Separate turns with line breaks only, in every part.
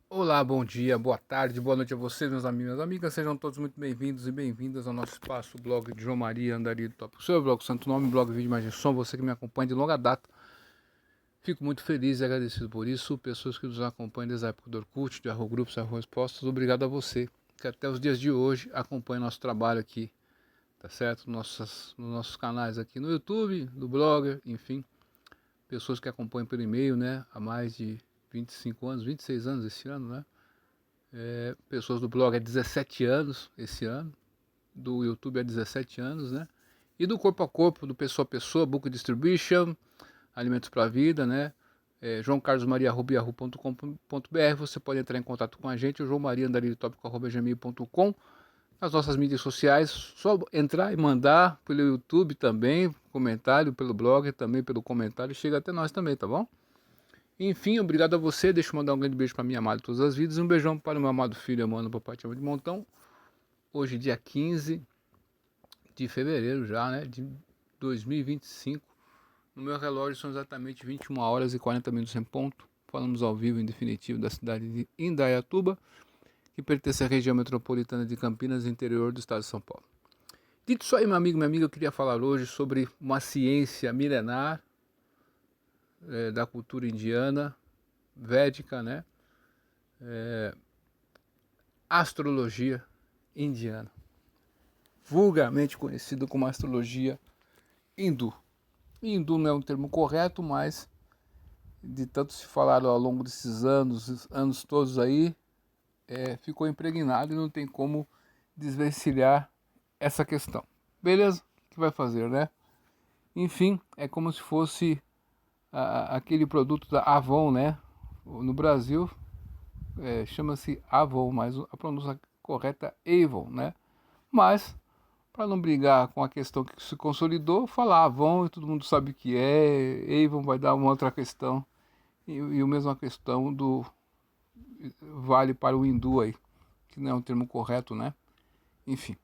Olá, bom dia, boa tarde, boa noite a vocês, meus amigos e minhas amigas. Sejam todos muito bem-vindos e bem-vindas ao nosso espaço, o blog de João Maria Andarilho Top. O seu blog Santo Nome, blog Vídeo Imagem e Som, você que me acompanha de longa data. Fico muito feliz e agradecido por isso. Pessoas que nos acompanham desde a época do Orkut, de Arroz Grupos, Arroz Postos. Obrigado a você que até os dias de hoje acompanha nosso trabalho aqui, tá certo? Nos nossos canais aqui no YouTube, do Blogger, enfim. Pessoas que acompanham pelo e-mail, né? Há mais de 25 anos, 26 anos esse ano, né? Pessoas do blog há 17 anos esse ano, do YouTube há 17 anos, né? E do Corpo a Corpo, do Pessoa a Pessoa, Book Distribution, Alimentos para a Vida, né? joãocarlosmaria.yahoo.com.br. Você pode entrar em contato com a gente, o João Maria gmail.com. Nas nossas mídias sociais, só entrar e mandar pelo YouTube também, comentário, pelo blog também, pelo comentário, chega até nós também, tá bom? Enfim, obrigado a você. Deixa eu mandar um grande beijo para minha amada de todas as vidas. Um beijão para o meu amado filho, Amando, papai te ama de montão. Hoje, dia 15 de fevereiro já, né? De 2025. No meu relógio são exatamente 21 horas e 40 minutos em ponto. Falamos ao vivo, em definitivo, da cidade de Indaiatuba, que pertence à região metropolitana de Campinas, interior do estado de São Paulo. Dito isso aí, meu amigo, minha amiga, eu queria falar hoje sobre uma ciência milenar da cultura indiana, védica, né? Astrologia indiana, vulgarmente conhecido como astrologia hindu. Hindu não é um termo correto, mas de tanto se falar ao longo desses anos todos aí, ficou impregnado e não tem como desvencilhar essa questão. Beleza? O que vai fazer, né? Enfim, é como se fosse aquele produto da Avon, né? No Brasil chama-se Avon, mas a pronúncia correta é Avon, né? Mas para não brigar com a questão que se consolidou, falar Avon e todo mundo sabe o que é, Avon vai dar uma outra questão, e a mesma questão do vale para o hindu aí, que não é um termo correto, né? Enfim.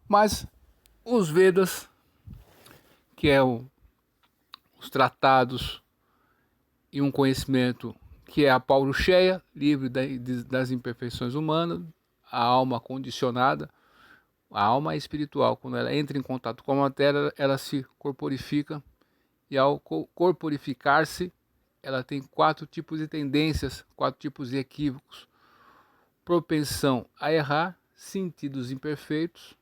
Mas os Vedas, que é os tratados e um conhecimento que é a Paurucheia, livre das imperfeições humanas, a alma condicionada, a alma espiritual, quando ela entra em contato com a matéria, ela se corporifica, e ao corporificar-se, ela tem 4 tipos de tendências, 4 tipos de equívocos: propensão a errar, sentidos imperfeitos,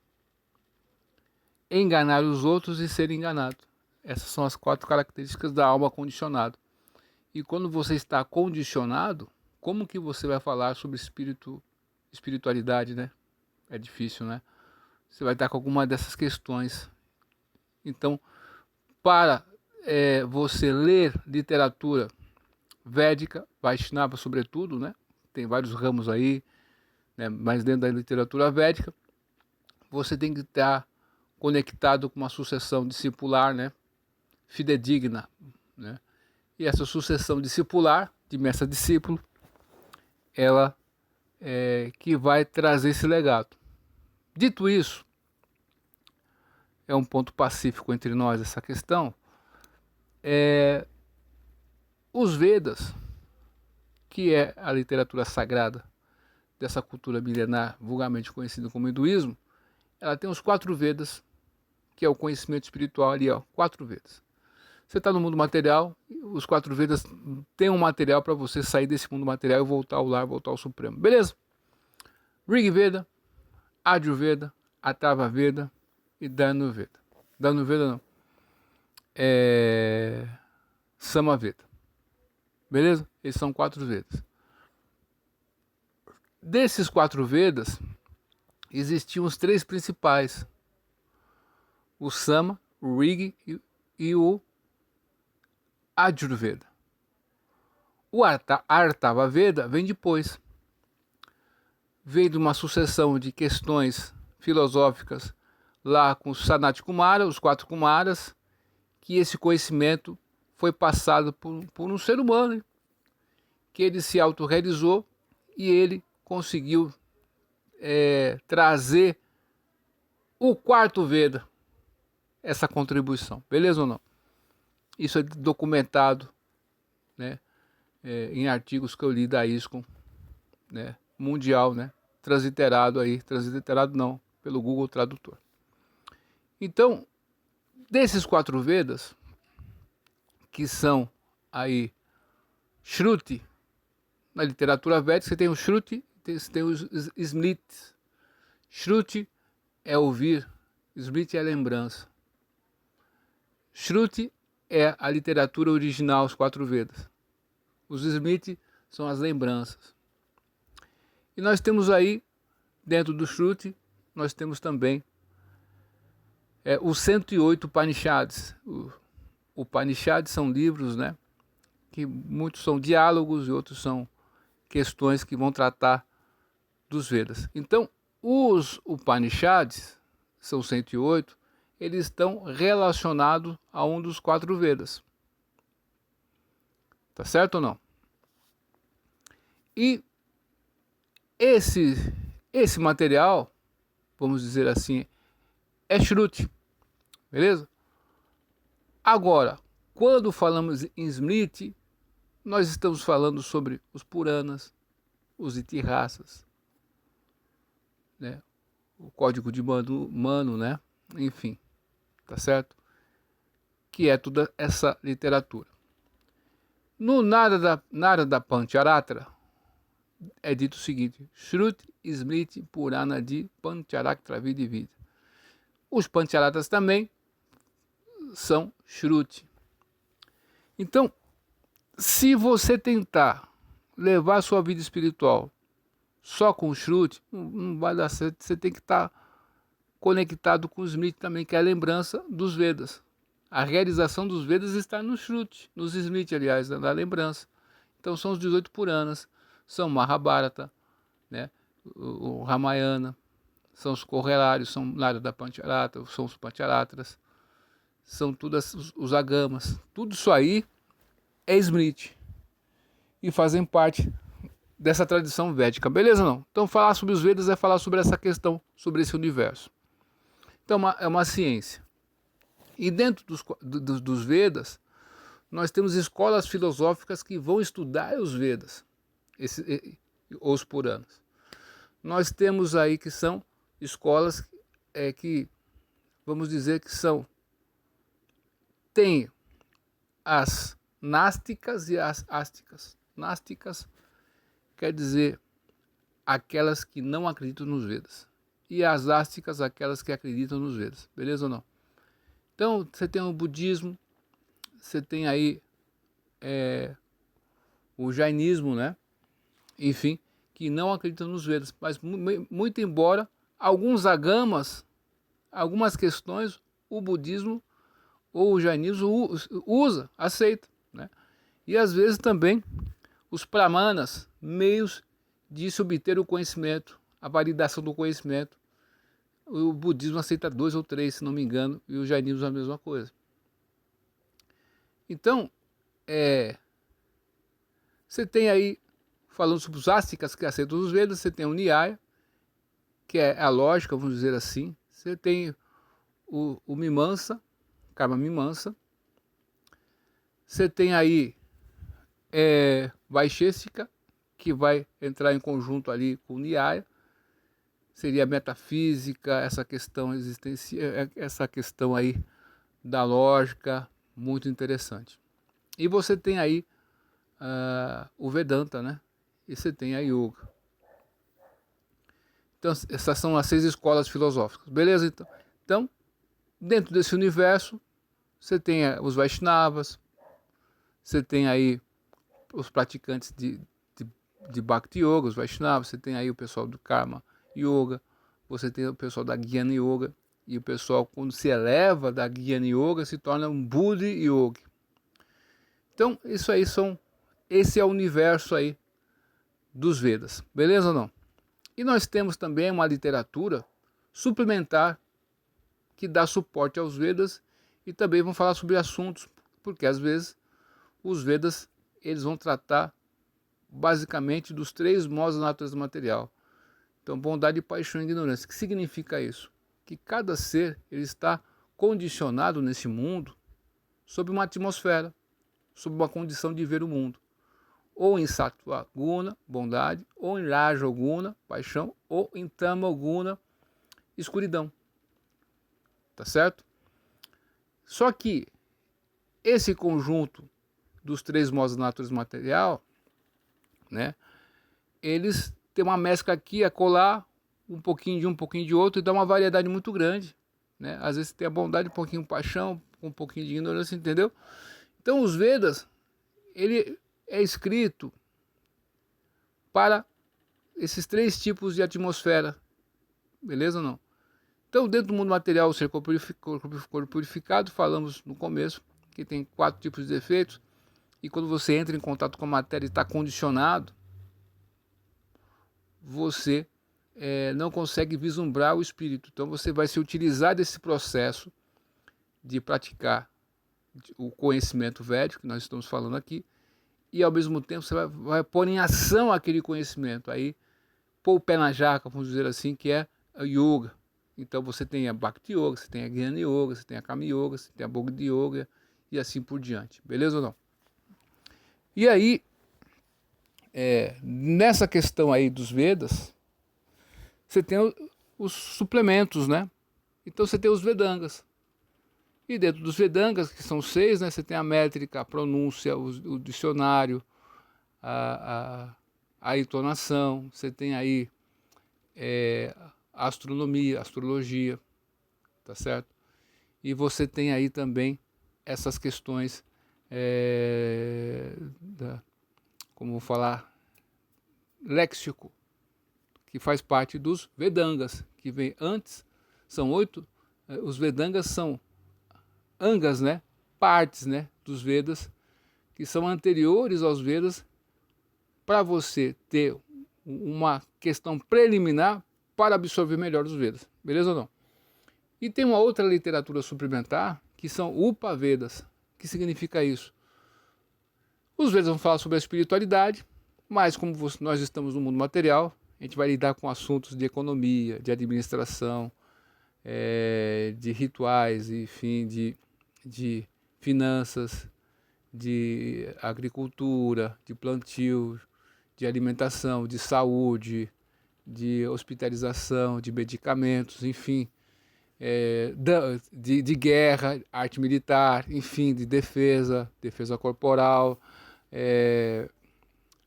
enganar os outros e ser enganado. Essas são as 4 características da alma condicionada. E quando você está condicionado, como que você vai falar sobre espiritualidade, né? É difícil, né? Você vai estar com alguma dessas questões. Então, para você ler literatura védica, Vaishnava sobretudo, né? Tem vários ramos aí, né? Mas dentro da literatura védica, você tem que estar conectado com uma sucessão discipular, né? Fidedigna, né? E essa sucessão discipular, de mestre a discípulo, ela que vai trazer esse legado. Dito isso, é um ponto pacífico entre nós essa questão. Os Vedas, que é a literatura sagrada dessa cultura milenar, vulgarmente conhecida como hinduísmo, ela tem os 4 Vedas, que é o conhecimento espiritual ali, ó, 4 Vedas. Você está no mundo material, os 4 Vedas têm um material para você sair desse mundo material e voltar ao lar, voltar ao Supremo. Beleza? Rig Veda, Adjuveda, Atharva Veda e Danu Veda. Danu Veda não. Sama Veda. Beleza? Esses são 4 Vedas. Desses 4 Vedas, existiam os 3 principais: o Sama, o Rig e o Ajurveda. O Artava Veda vem depois. Veio de uma sucessão de questões filosóficas lá com os Sanat Kumara, os 4 Kumaras, que esse conhecimento foi passado por um ser humano, que ele se autorrealizou e ele conseguiu trazer o 4º Veda, essa contribuição. Beleza ou não? Isso é documentado, né, em artigos que eu li da ISKCON, né, mundial, né, transliterado aí, transliterado não, pelo Google Tradutor. Então, desses 4 Vedas, que são aí Shruti, na literatura védica você tem o Shruti, você tem os Smritis. Shruti é ouvir, Smriti é lembrança. Shruti é a literatura original, os 4 Vedas. Os Smriti são as lembranças. E nós temos aí, dentro do Shruti, nós temos também os 108 Upanishads. Os Upanishads são livros, né, que muitos são diálogos e outros são questões que vão tratar dos Vedas. Então, os Upanishads, são 108, eles estão relacionados a um dos 4 Vedas. Tá certo ou não? E esse material, vamos dizer assim, é Shruti, beleza? Agora, quando falamos em Smriti, nós estamos falando sobre os Puranas, os Itihasas, né? O Código de Manu, né? Enfim, tá certo? Que é toda essa literatura. No Narada Pancharatra é dito o seguinte: Shruti, Smriti, Purana de Pancharatra Vida. Os Pancharatras também são Shruti. Então, se você tentar levar a sua vida espiritual só com o Shruti, não vai dar certo. Você tem que estar conectado com o Smriti também, que é a lembrança dos Vedas. A realização dos Vedas está no Shruti, nos Smriti, aliás, na lembrança. Então são os 18 Puranas, são Mahabharata, né? o Ramayana, são os correlários, são Narada Pancharatra, são os Pancharatras, são todos os Agamas. Tudo isso aí é Smriti e fazem parte dessa tradição védica, beleza ou não? Então falar sobre os Vedas é falar sobre essa questão, sobre esse universo. Então é uma ciência. E dentro dos Vedas, nós temos escolas filosóficas que vão estudar os Vedas, os Puranas. Nós temos aí que são escolas que, vamos dizer que tem as násticas e as ásticas. Násticas quer dizer aquelas que não acreditam nos Vedas. E as ásticas, aquelas que acreditam nos Vedas. Beleza ou não? Então, você tem o budismo, você tem aí o jainismo, né? Enfim, que não acreditam nos Vedas. Mas, muito embora, alguns agamas, algumas questões, o budismo ou o jainismo usa, aceita, né? E às vezes também os brahmanas, meios de se obter o conhecimento, a validação do conhecimento. O budismo aceita 2 ou 3, se não me engano, e o jainismo a mesma coisa. Então, você tem aí, falando sobre os ásticas que aceitam os Vedas, você tem o Nyaya, que é a lógica, vamos dizer assim. Você tem o Mimamsa, Karma Mimamsa. Você tem aí Vaisheshika, que vai entrar em conjunto ali com o Nyaya. Seria a metafísica, essa questão existencial, essa questão aí da lógica, muito interessante. E você tem aí o Vedanta, né? E você tem a Yoga. Então, essas são as 6 escolas filosóficas, beleza? Então, dentro desse universo, você tem os Vaishnavas, você tem aí os praticantes de Bhakti Yoga, os Vaishnavas, você tem aí o pessoal do Karma Yoga, você tem o pessoal da Jnana Yoga, e o pessoal, quando se eleva da Jnana Yoga, se torna um Buddhi Yoga. Então, esse é o universo aí dos Vedas, beleza ou não? E nós temos também uma literatura suplementar que dá suporte aos Vedas e também vão falar sobre assuntos, porque às vezes os Vedas eles vão tratar basicamente dos 3 modos da natureza material. Então, bondade, paixão e ignorância. O que significa isso? Que cada ser ele está condicionado nesse mundo sob uma atmosfera, sob uma condição de ver o mundo. ou em Sattva Guna, bondade, ou em Raja Guna, paixão, ou em Tama Guna, escuridão. Tá certo? Só que esse conjunto dos três modos da natureza material, né, eles têm uma mescla aqui, acolá, um pouquinho de um pouquinho de outro, e dá uma variedade muito grande. Né? Às vezes tem a bondade, um pouquinho de paixão, um pouquinho de ignorância, entendeu? Então os Vedas, ele é escrito para esses três tipos de atmosfera, beleza ou não? Então dentro do mundo material, o ser corporificado, falamos no começo, que tem 4 tipos de efeitos, e quando você entra em contato com a matéria e está condicionado, você não consegue vislumbrar o espírito. Então você vai se utilizar desse processo de praticar o conhecimento védico, que nós estamos falando aqui, e ao mesmo tempo você vai pôr em ação aquele conhecimento, aí pôr o pé na jaca, vamos dizer assim, que é a yoga. Então você tem a Bhakti Yoga, você tem a Jnana Yoga, você tem a Kama Yoga, você tem a Bhakti Yoga e assim por diante, beleza ou não? E aí, nessa questão aí dos Vedas, você tem os suplementos, né? Então você tem os Vedangas. E dentro dos Vedangas, que são 6, né, você tem a métrica, a pronúncia, o dicionário, a entonação, você tem aí a astronomia, a astrologia, tá certo? E você tem aí também essas questões, como vou falar, léxico, que faz parte dos Vedangas, que vem antes, são 8, os Vedangas são angas, né, partes, né, dos Vedas, que são anteriores aos Vedas, para você ter uma questão preliminar para absorver melhor os Vedas, beleza ou não? E tem uma outra literatura suplementar, que são Upavedas. Que significa isso? Os Vedas vão falar sobre a espiritualidade, mas como nós estamos no mundo material, a gente vai lidar com assuntos de economia, de administração, de rituais, enfim, de finanças, de agricultura, de plantio, de alimentação, de saúde, de hospitalização, de medicamentos, enfim, de guerra, arte militar, enfim, de defesa corporal,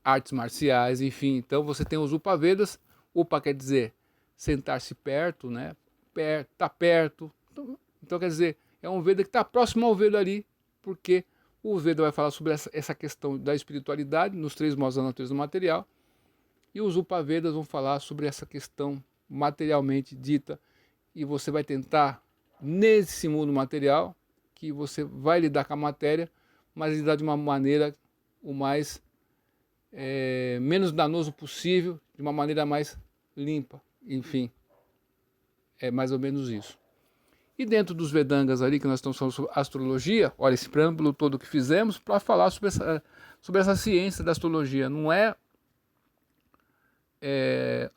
artes marciais, enfim. Então você tem os Upavedas. Upa quer dizer sentar-se perto, né? Tá perto. Então quer dizer, é um Veda que está próximo ao Veda ali, porque o Veda vai falar sobre essa questão da espiritualidade nos 3 modos da natureza do material, e os Upavedas vão falar sobre essa questão materialmente dita, e você vai tentar, nesse mundo material, que você vai lidar com a matéria, mas lidar de uma maneira o mais menos danoso possível, de uma maneira mais limpa, enfim, é mais ou menos isso. E dentro dos Vedangas ali, que nós estamos falando sobre astrologia, olha esse preâmbulo todo que fizemos para falar sobre essa ciência da astrologia. Não é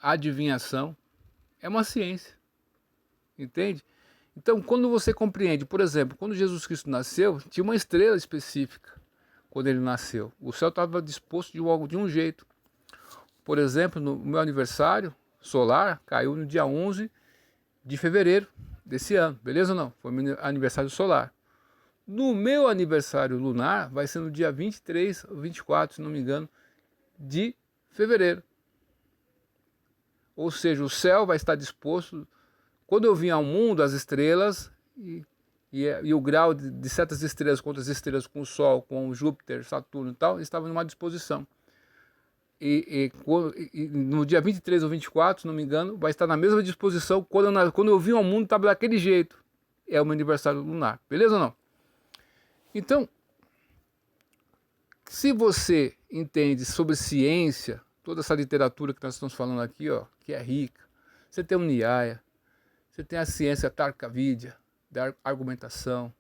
adivinhação, é uma ciência, entende? Então, quando você compreende, por exemplo, quando Jesus Cristo nasceu, tinha uma estrela específica quando ele nasceu. O céu estava disposto de um jeito. Por exemplo, no meu aniversário solar, caiu no dia 11 de fevereiro desse ano, beleza ou não? Foi meu aniversário solar. No meu aniversário lunar, vai ser no dia 23 ou 24, se não me engano, de fevereiro. Ou seja, o céu vai estar disposto. Quando eu vim ao mundo, as estrelas e o grau de certas estrelas contra as estrelas com o Sol, com Júpiter, Saturno e tal, estavam numa disposição. E no dia 23 ou 24, se não me engano, vai estar na mesma disposição. Quando eu vim ao mundo, estava daquele jeito. É o meu aniversário lunar. Beleza ou não? Então, se você entende sobre ciência, toda essa literatura que nós estamos falando aqui, ó, que é rica, você tem o Nyaya, você tem a ciência Tarkavidya, da argumentação,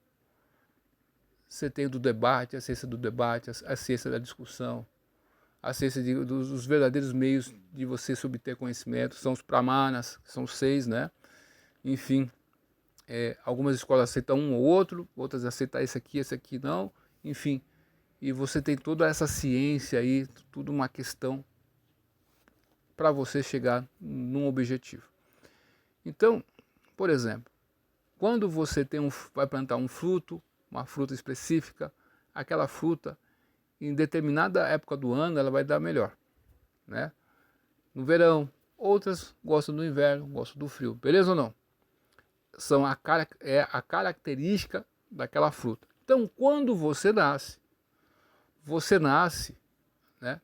você tem do debate, a ciência do debate, a ciência da discussão, a ciência dos verdadeiros meios de você se obter conhecimento, são os Pramanas, que são 6, né? Enfim, algumas escolas aceitam um ou outro, outras aceitam esse aqui não, enfim. e você tem toda essa ciência aí, tudo uma questão para você chegar num objetivo. Então, por exemplo, quando você vai plantar um fruto, uma fruta específica, aquela fruta, em determinada época do ano, ela vai dar melhor, né? No verão, outras gostam do inverno, gostam do frio, beleza ou não? São a característica daquela fruta. Então, quando você nasce, né,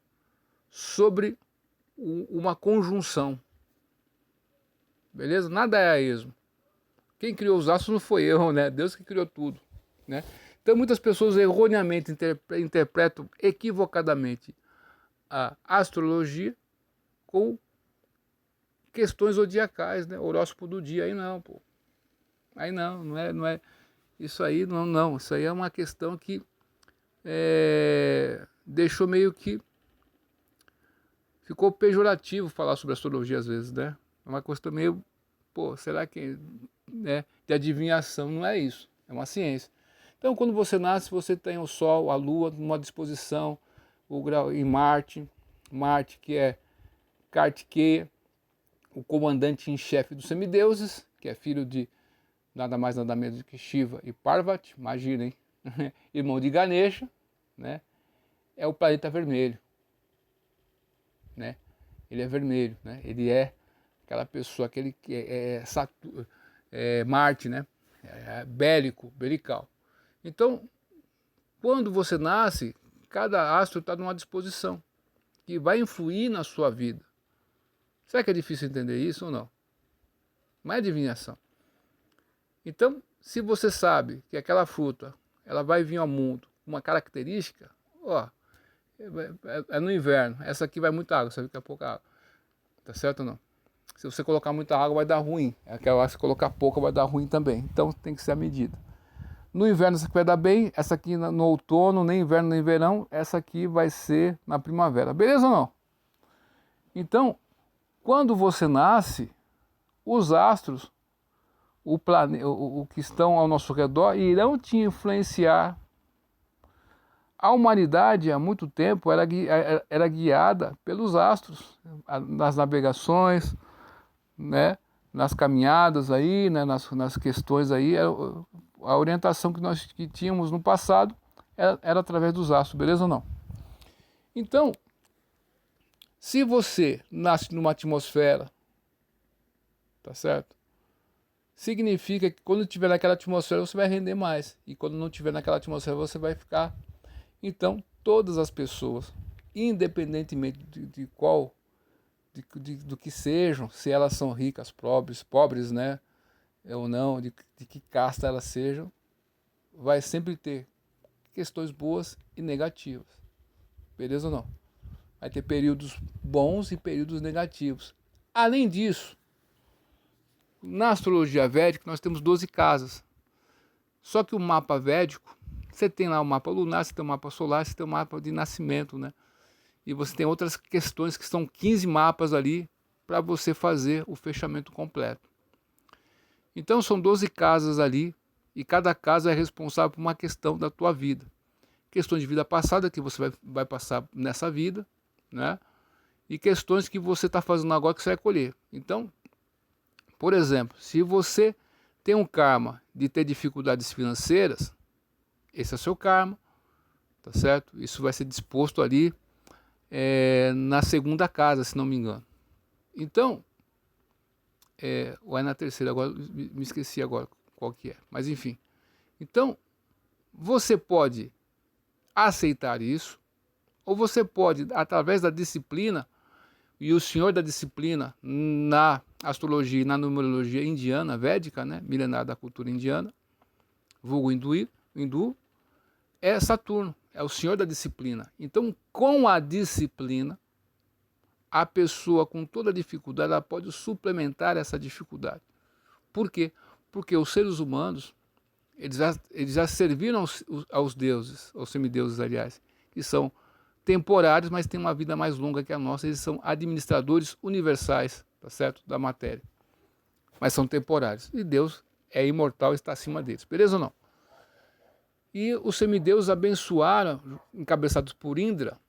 sobre uma conjunção, beleza? Nada é a esmo. Quem criou os astros não foi eu, né? Deus que criou tudo, né? Então muitas pessoas erroneamente interpretam equivocadamente a astrologia com questões zodiacais, né? Horóscopo do dia, aí não, pô. Aí não é isso aí, não. Isso aí é uma questão que deixou meio que ficou pejorativo falar sobre astrologia às vezes, né? É uma questão meio, pô, será que de adivinhação? Não é isso, é uma ciência. Então, quando você nasce, você tem o Sol, a Lua, numa disposição, o grau em Marte que é Kartikeya, o comandante em chefe dos semideuses, que é filho de nada mais nada menos do que Shiva e Parvati, imagina, hein? Irmão de Ganesha, né? É o planeta vermelho, né? Ele é vermelho, né? Ele é aquela pessoa, aquele que é Marte, né? É belical. Então, quando você nasce, cada astro está numa disposição que vai influir na sua vida. Será que é difícil entender isso ou não? Não é adivinhação. Então, se você sabe que aquela fruta ela vai vir ao mundo com uma característica, ó, é no inverno, essa aqui vai muita água, você vê que é pouca água. Tá certo ou não? Se você colocar muita água vai dar ruim. Aquela se colocar pouca vai dar ruim também. Então tem que ser a medida. No inverno essa aqui vai dar bem, essa aqui no outono, nem inverno nem verão, essa aqui vai ser na primavera. Beleza ou não? Então, quando você nasce, os astros, o que estão ao nosso redor, irão te influenciar. A humanidade, há muito tempo, era guiada pelos astros, nas navegações, né, nas caminhadas aí, né, nas questões aí, a orientação que nós tínhamos no passado era através dos astros, beleza ou não? Então, se você nasce numa atmosfera, tá certo? Significa que quando estiver naquela atmosfera você vai render mais, e quando não estiver naquela atmosfera você vai ficar. Então, todas as pessoas, independentemente de qual, do que sejam, se elas são ricas, pobres, né, ou não, de que casta elas sejam, vai sempre ter questões boas e negativas. Beleza ou não? Vai ter períodos bons e períodos negativos. Além disso, na astrologia védica nós temos 12 casas. Só que o mapa védico, você tem lá o mapa lunar, você tem o mapa solar, você tem o mapa de nascimento, né? E você tem outras questões que são 15 mapas ali para você fazer o fechamento completo. Então são 12 casas ali e cada casa é responsável por uma questão da tua vida. Questões de vida passada que você vai passar nessa vida, né? E questões que você está fazendo agora que você vai colher. Então, por exemplo, se você tem um karma de ter dificuldades financeiras, esse é o seu karma, tá certo? Isso vai ser disposto ali na segunda casa, se não me engano. Então, ou é na terceira, agora me esqueci agora qual que é, mas enfim. Então, você pode aceitar isso, ou você pode, através da disciplina, e o senhor da disciplina na astrologia e na numerologia indiana, védica, né, milenar da cultura indiana, vulgo hindu, é Saturno, é o senhor da disciplina. Então, com a disciplina, a pessoa com toda dificuldade, ela pode suplementar essa dificuldade. Por quê? Porque os seres humanos, eles já serviram aos deuses, aos semideuses, aliás, que são temporários, mas têm uma vida mais longa que a nossa. Eles são administradores universais, tá certo? Da matéria. Mas são temporários. E Deus é imortal e está acima deles. Beleza ou não? E os semideuses abençoaram, encabeçados por Indra,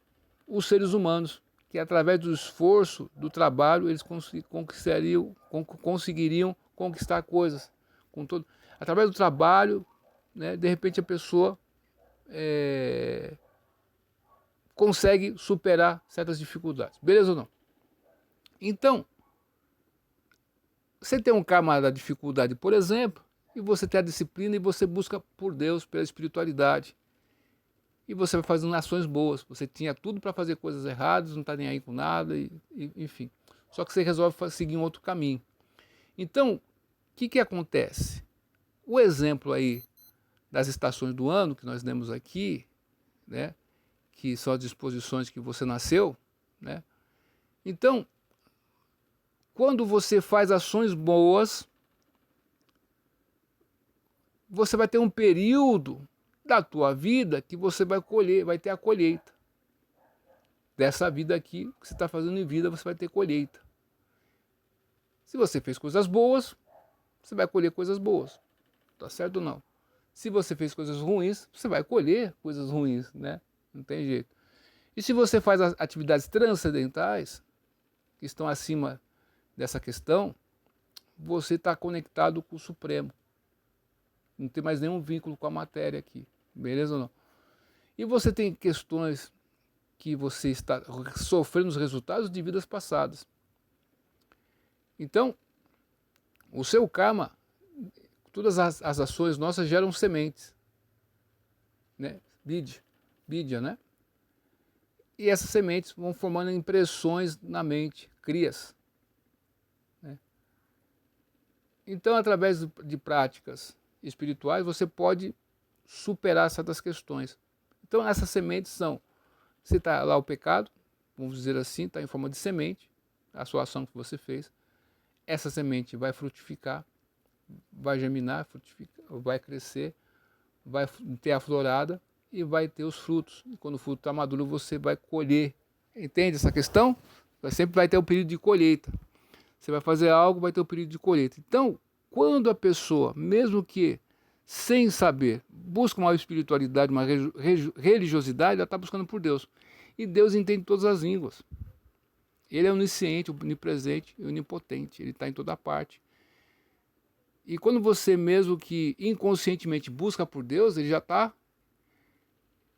os seres humanos, que através do esforço, do trabalho, eles conseguiriam conquistar coisas. Através do trabalho, né, de repente a pessoa consegue superar certas dificuldades. Beleza ou não? Então, você tem um karma da dificuldade, por exemplo, e você tem a disciplina e você busca por Deus, pela espiritualidade. E você vai fazendo ações boas. Você tinha tudo para fazer coisas erradas, não está nem aí com nada, enfim. Só que você resolve seguir um outro caminho. Então, o que acontece? O exemplo aí das estações do ano que nós demos aqui, né, que são as disposições que você nasceu, né? Então, quando você faz ações boas, você vai ter um período da tua vida que você vai colher, vai ter a colheita. Dessa vida aqui que você está fazendo em vida, você vai ter colheita. Se você fez coisas boas, você vai colher coisas boas. Tá certo ou não? Se você fez coisas ruins, você vai colher coisas ruins, né? Não tem jeito. E se você faz atividades transcendentais, que estão acima dessa questão, você está conectado com o Supremo. Não tem mais nenhum vínculo com a matéria aqui. Beleza ou não? E você tem questões que você está sofrendo os resultados de vidas passadas. Então, o seu karma, todas as ações nossas geram sementes, né? Vidya, né? E essas sementes vão formando impressões na mente, crias. Né? Então, através de práticas espirituais, você pode superar certas questões. Então, essas sementes são, se está lá o pecado, vamos dizer assim, está em forma de semente, a sua ação que você fez, essa semente vai frutificar, vai germinar, vai crescer, vai ter a florada e vai ter os frutos. E quando o fruto está maduro, você vai colher. Entende essa questão? Sempre vai ter o período de colheita. Você vai fazer algo, vai ter o período de colheita. Então, quando a pessoa, mesmo que sem saber, busca uma espiritualidade, uma religiosidade, ela está buscando por Deus. E Deus entende todas as línguas. Ele é onisciente, onipresente e onipotente. Ele está em toda parte. E quando você mesmo que inconscientemente busca por Deus, ele já está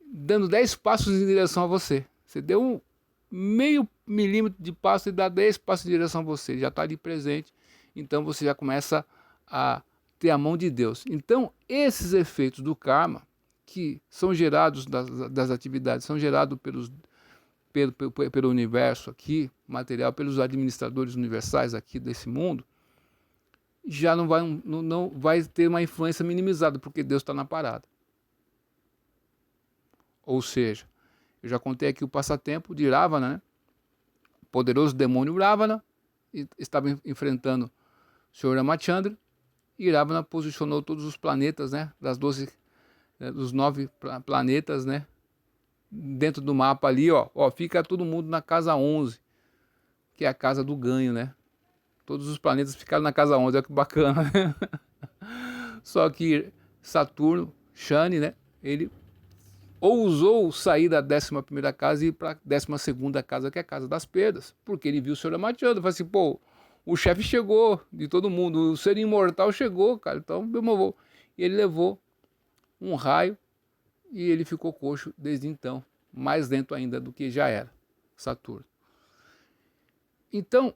dando 10 passos em direção a você. Você deu um meio milímetro de passo e dá 10 passos em direção a você. Ele já está ali presente. Então você já começa a ter a mão de Deus. Então esses efeitos do karma, que são gerados das atividades, são gerados pelo universo aqui, material, pelos administradores universais aqui desse mundo, já não vai ter uma influência minimizada, porque Deus está na parada. Ou seja, eu já contei aqui o passatempo de Ravana, né? O poderoso demônio Ravana estava enfrentando o Senhor Ramachandra, e Ravana posicionou todos os planetas, né? Dos 9 planetas, né? Dentro do mapa ali, ó, fica todo mundo na casa 11, que é a casa do ganho, né? Todos os planetas ficaram na casa 11, olha que bacana, né? Só que Saturno, Shani, né? Ele ousou sair da 11ª casa e ir para a 12ª casa, que é a casa das perdas, porque ele viu o Senhor Ramachandra, falou assim, pô, o chefe chegou de todo mundo, o ser imortal chegou, cara, então eu vou. E ele levou um raio e ele ficou coxo desde então, mais lento ainda do que já era Saturno. Então,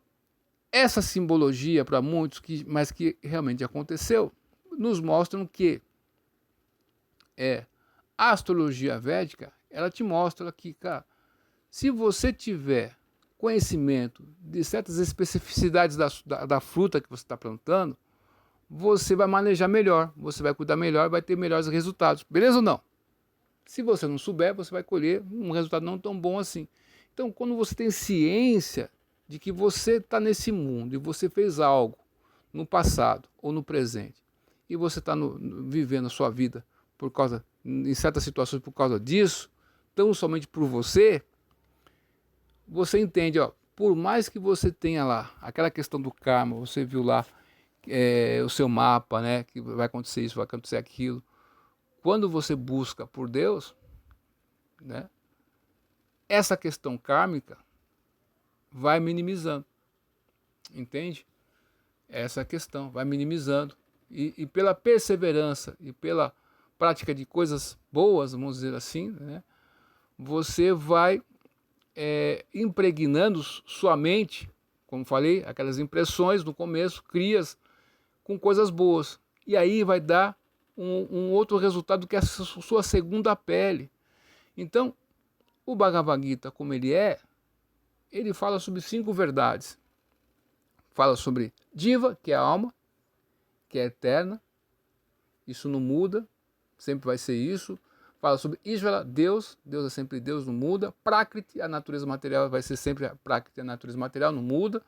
essa simbologia para muitos, mas que realmente aconteceu, nos mostram que a astrologia védica, ela te mostra que, cara, se você tiver conhecimento de certas especificidades da fruta que você está plantando, você vai manejar melhor, você vai cuidar melhor, vai ter melhores resultados. Beleza ou não? Se você não souber, você vai colher um resultado não tão bom assim. Então, quando você tem ciência de que você está nesse mundo e você fez algo no passado ou no presente, e você está vivendo a sua vida por causa, em certas situações por causa disso, tão somente por você, você entende, ó, por mais que você tenha lá aquela questão do karma, você viu lá o seu mapa, né, que vai acontecer isso, vai acontecer aquilo, quando você busca por Deus, né, essa questão kármica vai minimizando, entende? Essa questão vai minimizando. E pela perseverança e pela prática de coisas boas, vamos dizer assim, né, você vai impregnando sua mente, como falei, aquelas impressões no começo, crias com coisas boas. E aí vai dar um outro resultado que é a sua segunda pele. Então, o Bhagavad Gita, como ele fala sobre 5 verdades. Fala sobre Diva, que é a alma, que é eterna, isso não muda, sempre vai ser isso. Fala sobre Ishvara, Deus é sempre Deus, não muda. Prakriti, a natureza material, vai ser sempre a Prakriti, a natureza material, não muda.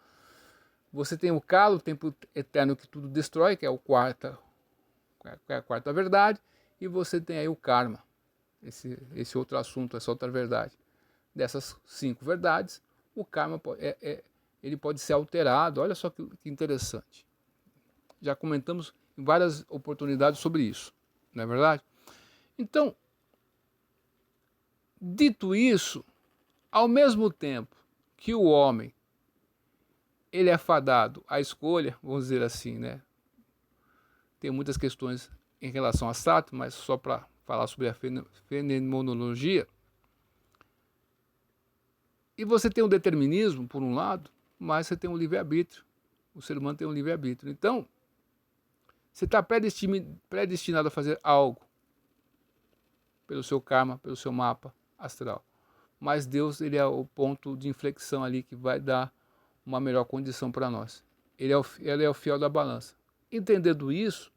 Você tem o Kala, o tempo eterno que tudo destrói, que é a quarta verdade. E você tem aí o Karma, esse outro assunto, essa outra verdade. Dessas 5 verdades, o Karma ele pode ser alterado. Olha só que interessante. Já comentamos em várias oportunidades sobre isso, não é verdade? Então, dito isso, ao mesmo tempo que o homem ele é fadado à escolha, vamos dizer assim, né? Tem muitas questões em relação a Sattva, mas só para falar sobre a fenomenologia. E você tem o determinismo, por um lado, mas você tem o livre-arbítrio. O ser humano tem um livre-arbítrio. Então, você está predestinado a fazer algo pelo seu karma, pelo seu mapa astral. Mas Deus, ele é o ponto de inflexão ali que vai dar uma melhor condição para nós. Ele é o fiel da balança. Entendendo isso,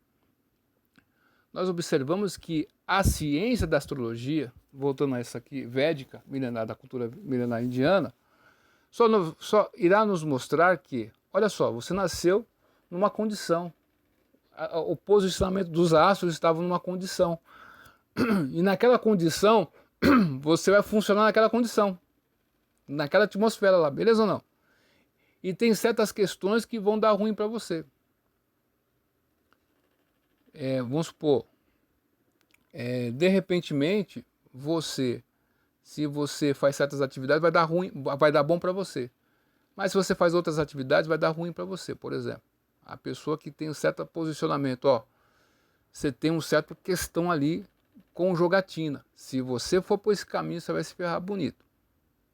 nós observamos que a ciência da astrologia, voltando a essa aqui, védica, milenar, da cultura milenar indiana, só irá nos mostrar que, olha só, você nasceu numa condição. O posicionamento dos astros estava numa condição. E naquela condição, você vai funcionar naquela condição. Naquela atmosfera lá, beleza ou não? E tem certas questões que vão dar ruim para você. Vamos supor, de repentemente, se você faz certas atividades, vai dar ruim, vai dar bom para você. Mas se você faz outras atividades, vai dar ruim para você. Por exemplo, a pessoa que tem um certo posicionamento, você tem uma certa questão ali com jogatina. Se você for por esse caminho, você vai se ferrar bonito.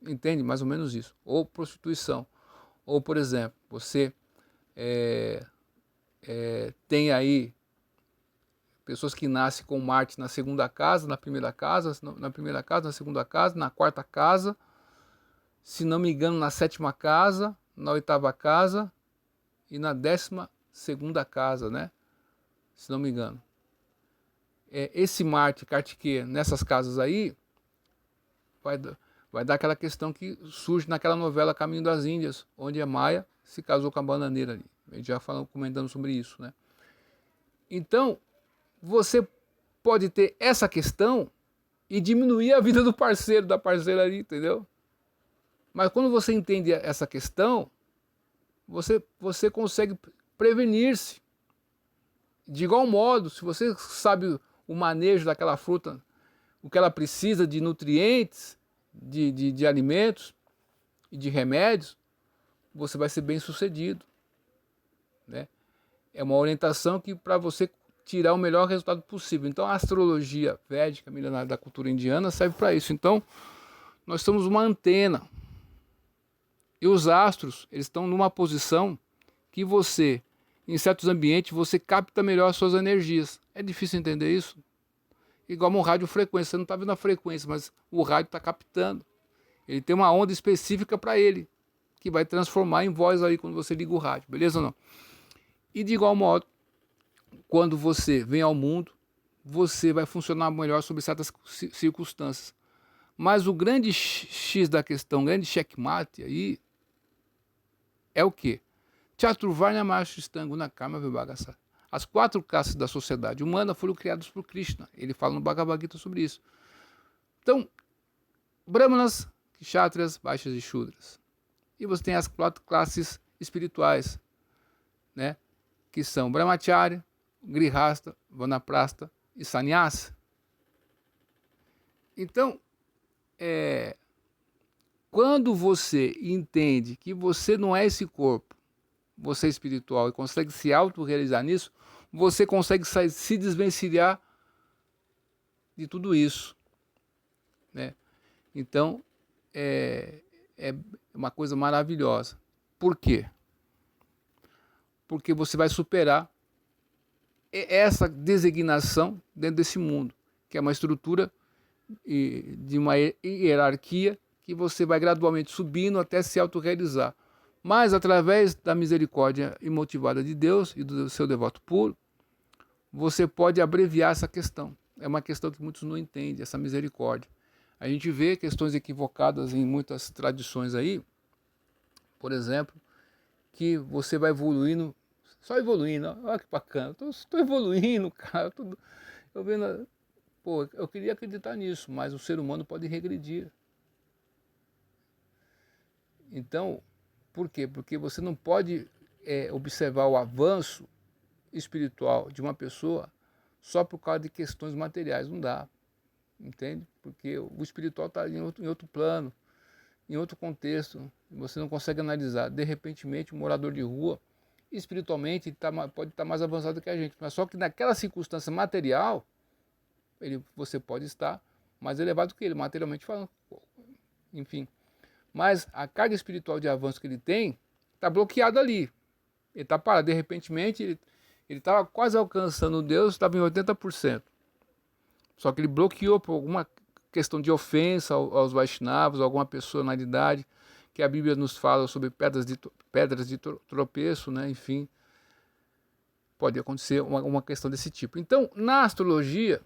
Entende? Mais ou menos isso. Ou prostituição. Ou, por exemplo, você tem aí pessoas que nascem com Marte na segunda casa, na primeira casa, na segunda casa, na quarta casa, se não me engano, na 7ª casa, na 8ª casa e na 12ª casa, né? Se não me engano. Esse Marte Kartikeya nessas casas aí vai dar aquela questão que surge naquela novela Caminho das Índias, onde a Maia se casou com a bananeira ali. A gente já falou, comentando sobre isso, né? Então, você pode ter essa questão e diminuir a vida do parceiro, da parceira ali, entendeu? Mas quando você entende essa questão, você consegue prevenir-se. De igual modo, se você sabe o manejo daquela fruta, o que ela precisa de nutrientes, de alimentos e de remédios, você vai ser bem sucedido, né? É uma orientação que para você tirar o melhor resultado possível. Então a astrologia védica, milenar da cultura indiana, serve para isso. Então nós somos uma antena. E os astros, eles estão numa posição que você, em certos ambientes, você capta melhor as suas energias. É difícil entender isso? Igual um radiofrequência, você não está vendo a frequência, mas o rádio está captando. Ele tem uma onda específica para ele, que vai transformar em voz aí quando você liga o rádio, beleza ou não? E de igual modo, quando você vem ao mundo, você vai funcionar melhor sob certas circunstâncias. Mas o grande X da questão, o grande checkmate aí, é o quê? Chaturvarna Mahashtanga Karma Vibhagasa. As 4 classes da sociedade humana foram criadas por Krishna. Ele fala no Bhagavad Gita sobre isso. Então, Brahmanas, Kshatriyas, Vaishyas e Shudras. E você tem as 4 classes espirituais, né? Que são Brahmacharya, Grihastha, Vanaprastha e Sannyasa. Então, quando você entende que você não é esse corpo, você é espiritual e consegue se autorrealizar nisso, você consegue se desvencilhar de tudo isso, né? Então, é uma coisa maravilhosa. Por quê? Porque você vai superar essa designação dentro desse mundo, que é uma estrutura de uma hierarquia que você vai gradualmente subindo até se autorrealizar. Mas através da misericórdia imotivada de Deus e do seu devoto puro, você pode abreviar essa questão. É uma questão que muitos não entendem, essa misericórdia. A gente vê questões equivocadas em muitas tradições aí, por exemplo, que você vai evoluindo, só evoluindo, olha que bacana, estou evoluindo, cara, eu vendo, pô, eu queria acreditar nisso, mas o ser humano pode regredir. Então, por quê? Porque você não pode observar o avanço espiritual de uma pessoa só por causa de questões materiais, não dá, entende? Porque o espiritual está em outro plano, em outro contexto, você não consegue analisar. De repente, um morador de rua, espiritualmente, pode estar mais avançado que a gente, mas só que naquela circunstância material, você pode estar mais elevado que ele, materialmente falando, enfim. Mas a carga espiritual de avanço que ele tem está bloqueada ali. Ele está parado, de repente, ele estava quase alcançando Deus, estava em 80%. Só que ele bloqueou por alguma questão de ofensa aos Vaishnavas, alguma personalidade, que a Bíblia nos fala sobre pedras de tropeço, né? Enfim, pode acontecer uma questão desse tipo. Então, na astrologia,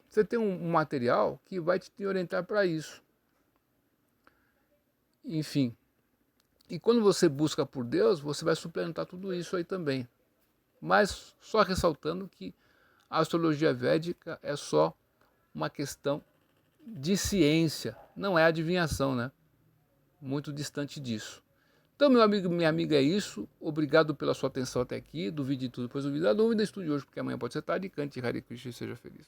você tem um material que vai te orientar para isso. Enfim, e quando você busca por Deus, você vai suplementar tudo isso aí também. Mas só ressaltando que a astrologia védica é só uma questão de ciência, não é adivinhação, né? Muito distante disso. Então, meu amigo, minha amiga, é isso. Obrigado pela sua atenção até aqui. Duvide de tudo, pois duvide da dúvida. Estude hoje, porque amanhã pode ser tarde. Cante Hare Krishna e seja feliz.